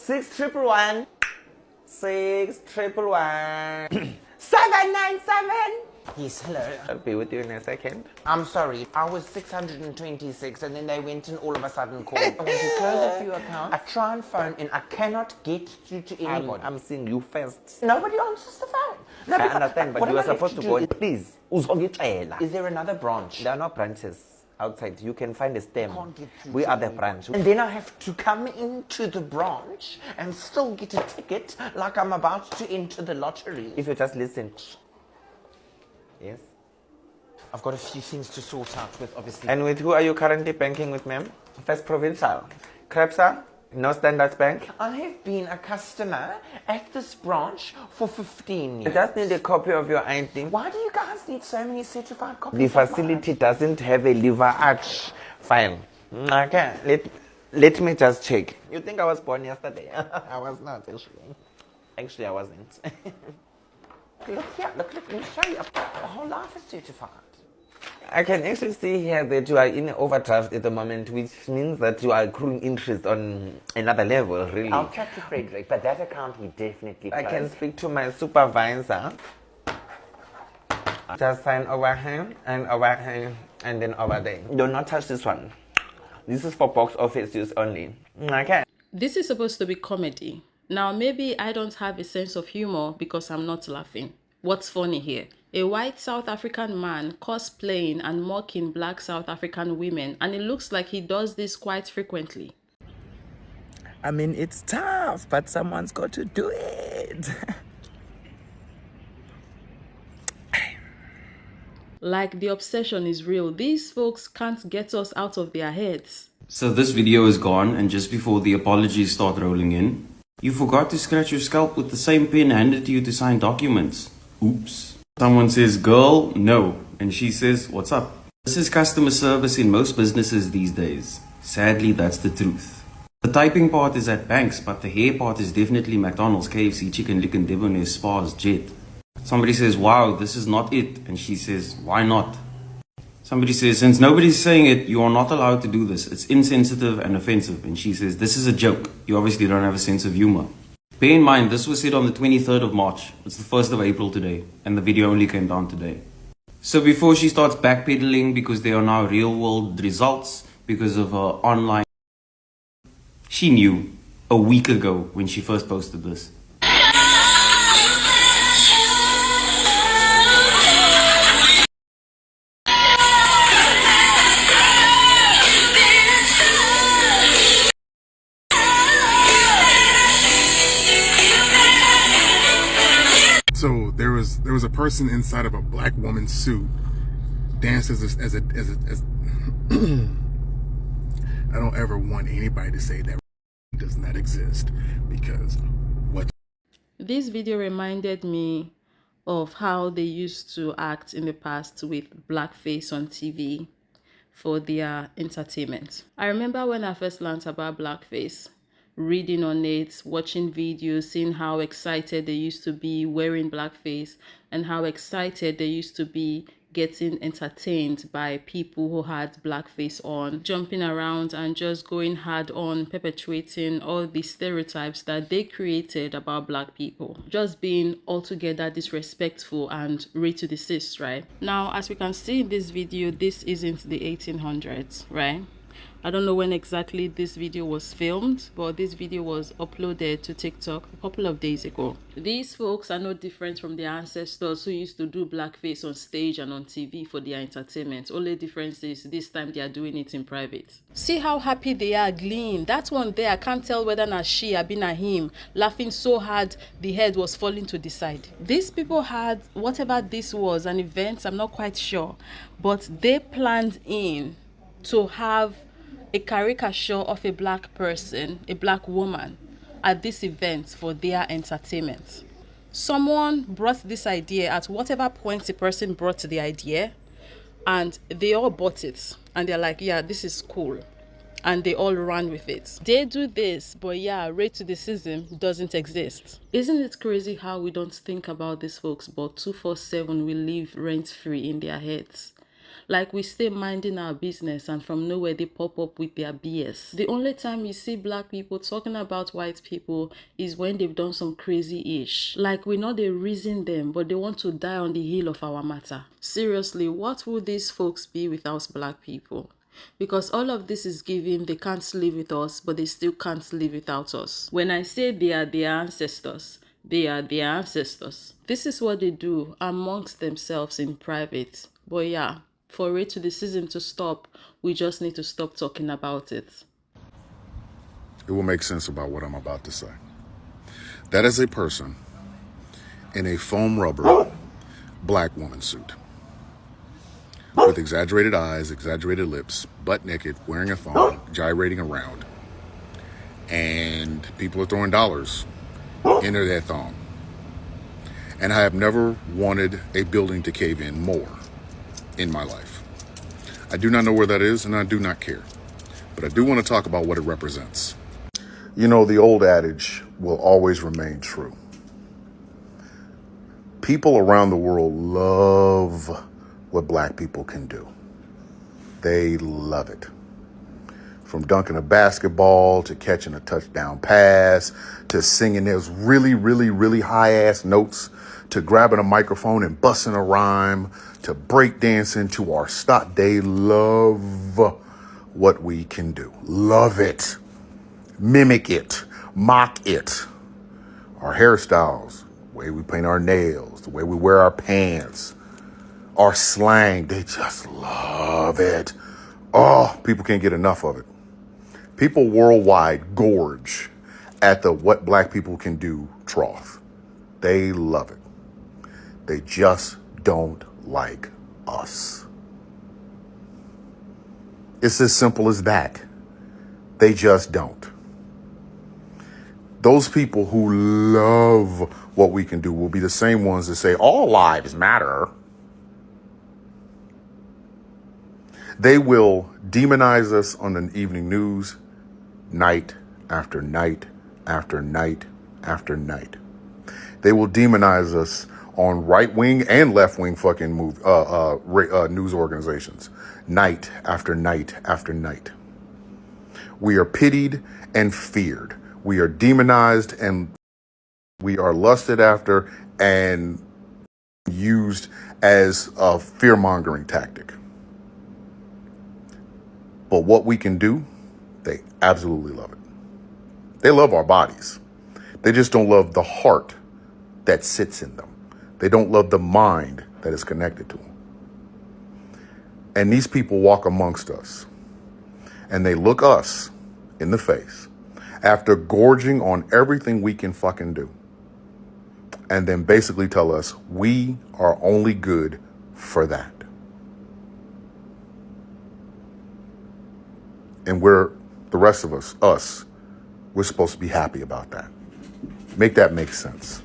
6111. 6111. 797. Yes, hello. I'll be with you in a second. I'm sorry, I was 626 and then they went and all of a sudden called. I want to close a few accounts. I try and phone and I cannot get through to anybody. I'm seeing you first. Nobody answers the phone. I understand, but you are supposed to go. Please. Is there another branch? There are no branches outside. You can find a stem. Can't get through We to are the anyone. branch. And then I have to come into the branch and still get a ticket like I'm about to enter the lottery. If you just listen. Yes. I've got a few things to sort out with, obviously. And with who are you currently banking with, ma'am? First Provincial. Krebsa? No Standard Bank? I have been a customer at this branch for 15 You years. just need a copy of your ID. Why do you guys need so many certified copies? The of mine? facility doesn't have a liver arch file. Okay, let me just check. You think I was born yesterday? I was not, actually. Actually, I wasn't. Look here, look, let me show you. The whole life is certified. I can actually see here that you are in overdraft at the moment, which means that you are accruing interest on another level, really. I'll chat to Frederick, but that account we definitely I close. can speak to my supervisor. Just sign over here, and then over there. Do not touch this one. This is for box office use only. Okay. This is supposed to be comedy. Now, maybe I don't have a sense of humor because I'm not laughing. What's funny here? A white South African man cosplaying and mocking black South African women, and it looks like he does this quite frequently. I mean, it's tough, but someone's got to do it. Like the obsession is real. These folks can't get us out of their heads. So this video is gone, and just before the apologies start rolling in, you forgot to scratch your scalp with the same pen handed to you to sign documents. Oops. Someone says, girl, no. And she says, what's up? This is customer service in most businesses these days. Sadly, that's the truth. The typing part is at banks, but the hair part is definitely McDonald's, KFC, Chicken Lick and Debonair, Spas, Jet. Somebody says, wow, this is not it. And she says, why not? Somebody says, since nobody's saying it, you are not allowed to do this. It's insensitive and offensive. And she says, this is a joke. You obviously don't have a sense of humor. Bear in mind, this was said on the 23rd of March. It's the 1st of April today. And the video only came down today. So before she starts backpedaling because there are now real world results because of her online, she knew a week ago when she first posted this. So there was a person inside of a black woman's suit danced as I don't ever want anybody to say that does not exist, because what This video reminded me of how they used to act in the past with blackface on TV for their entertainment. I remember when I first learned about blackface, reading on it, watching videos, seeing how excited they used to be wearing blackface and how excited they used to be getting entertained by people who had blackface on, jumping around and just going hard on, perpetuating all the stereotypes that they created about black people, just being altogether disrespectful and ready to desist, right? Now, as we can see in this video, this isn't the 1800s, right? I don't know when exactly this video was filmed, but this video was uploaded to TikTok a couple of days ago. These folks are no different from their ancestors who used to do blackface on stage and on TV for their entertainment. Only difference is this time they are doing it in private. See how happy they are, gleam. That one there, I can't tell whether na she or been na him, laughing so hard the head was falling to the side. These people had, whatever this was, an event, I'm not quite sure, but they planned in to have a caricature of a black person, a black woman, at this event for their entertainment. Someone brought this idea at whatever point the person brought the idea, and they all bought it. And they're like, yeah, this is cool. And they all ran with it. They do this, but yeah, rate to the season doesn't exist. Isn't it crazy how we don't think about these folks, but 247 will live rent-free in their heads? Like we stay minding our business and from nowhere they pop up with their BS. The only time you see black people talking about white people is when they've done some crazy ish. Like we know they reason them, but they want to die on the heel of our matter. Seriously, what would these folks be without black people? Because all of this is giving they can't live with us, but they still can't live without us. When I say they are their ancestors, they are their ancestors. This is what they do amongst themselves in private. But yeah, for racism to stop, we just need to stop talking about it. It will make sense about what I'm about to say. That is a person in a foam rubber black woman suit with exaggerated eyes, exaggerated lips, butt naked, wearing a thong, gyrating around. And people are throwing dollars into that thong. And I have never wanted a building to cave in more in my life. I do not know where that is, and I do not care. But I do want to talk about what it represents. You know, the old adage will always remain true. People around the world love what black people can do. They love it. From dunking a basketball to catching a touchdown pass to singing those really, really, really high-ass notes to grabbing a microphone and busting a rhyme to breakdancing to our stop. They love what we can do. Love it. Mimic it. Mock it. Our hairstyles, the way we paint our nails, the way we wear our pants, our slang, they just love it. Oh, people can't get enough of it. People worldwide gorge at the what black people can do trough. They love it. They just don't like us. It's as simple as that. They just don't. Those people who love what we can do will be the same ones that say all lives matter. They will demonize us on the evening news night after night after night after night. They will demonize us on right-wing and left-wing fucking news organizations night after night after night. We are pitied and feared. We are demonized and we are lusted after and used as a fear-mongering tactic. But what we can do, they absolutely love it. They love our bodies. They just don't love the heart that sits in them. They don't love the mind that is connected to them. And these people walk amongst us and they look us in the face after gorging on everything we can fucking do. And then basically tell us we are only good for that. And we're, the rest of us, we're supposed to be happy about that. Make that make sense.